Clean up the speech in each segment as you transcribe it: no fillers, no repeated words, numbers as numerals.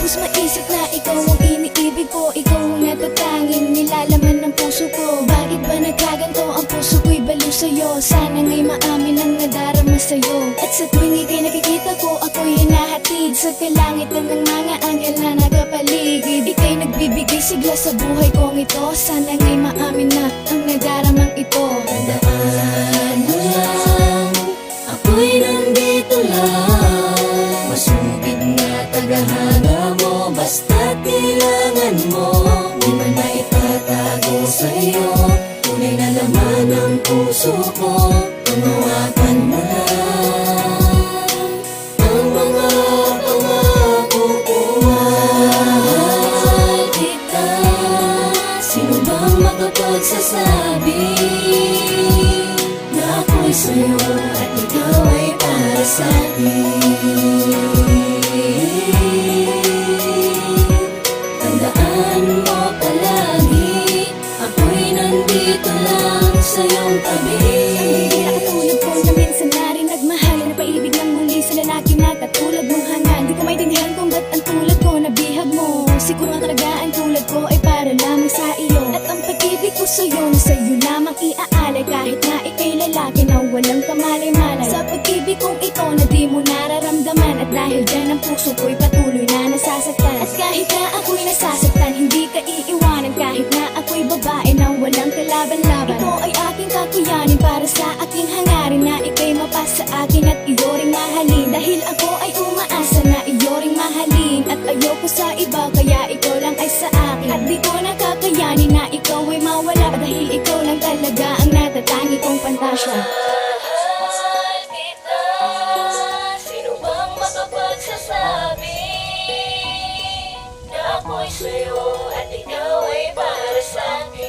lubos maisip na ikaw ang iniibig ko. Ikaw ang natatanging nilalaman ng puso ko. Bakit ba nagkaganto ang puso ko'y baliw sa'yo? Sana nga'y maamin ang nadarama sa'yo. At sa tuwing ika'y nakikita ko, ako'y hinahatid sa kalangitan ng mga anghel na nakapaligid. Ika'y nagbibigay sigla sa buhay kong ito. Sana nga'y maamin na ang nadaramang ito. Tandaan mo lang, ako'y nandito lang. Masugid na tagahanga mo, basta't kailangan mo. Di man na itatago sa'yo, tunay na laman ng puso ko. Panghawakan mo lang ang mga pangako ko. Mahal kita, sino bang makapagsasabi na ako'y sa'yo at ikaw ay para sa'kin? Tandaan mo palagi, ako'y nandito lang sa iyong tabi. Nakatulog ko na minsan na rin nagmahal, napaibig ng muli sa lalaki na katulad mong hangal. Di ko maintindihan kung ba't ang tulad ko nabihag mo. Siguro ang talagaan tulad ko ay para lamang sa iyo. At ang pag-ibig ko sa'yo na sa'yo lamang iaalay. Kahit na ika'y lalaki na walang kamalay-malay. Sa pag-ibig kong ito na di mo nararamdaman. At dahil dyan ang puso ko'y patuloy na nasasaktan. At kahit na ako'y nasasaktan, hindi ka iiwanan. Kahit na ako'y babae na walang kalaban-laban. Ito ay aking kakayanin para sa aking hangarin. Na ika'y mapasa akin at iyo ring mahalin. Dahil ako ay umaasa na iyo ring mahalin. At ayoko sa iba kaya ikaw lang ay sa akin. At di ko nakakayanin na ikaw ay mawala. Dahil ikaw lang talaga ang natatangi kong pantasya. Mahal kita, sino bang makapagsasabi na ako'y sa'yo at ikaw ay para sa'kin?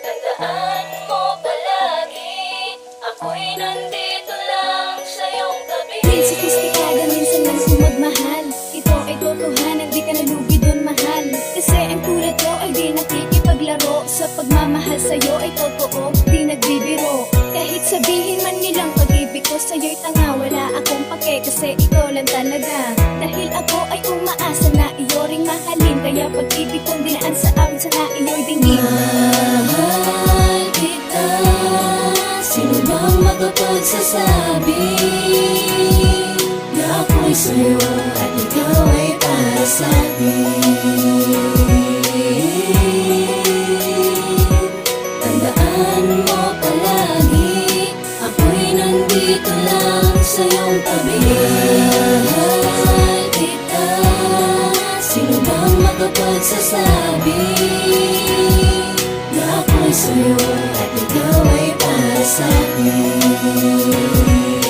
Tandaan mo palagi, ako'y nandito lang sa iyong tabi. Sophisticada, minsan lang sumagmahal. Ito ay totohanan, di ka nalugi dun mahal. Kasi ang tulad ko ay di nakikipaglaro. Sa pagmamahal sa'yo ay totoo, di nagbibiro. Kahit sabihin man nilang pag-ibig ko sa'yo'y tanga, wala akong pake kasi ikaw lang talaga. Dahil ako ay umaasa na iyo ring mahalin. Kaya pag-ibig kong dinaan sa akin, sana iyo'y dingin. Mahal kita, sino bang makapagsasabi na ako'y sa'yo at ikaw ay para sa'kin? Tandaan mo palagi, ako'y nandito lang sa iyong tabi. Mahal kita, sino bang makapagsasabi na ako'y sa'yo at ikaw ay para sa'kin?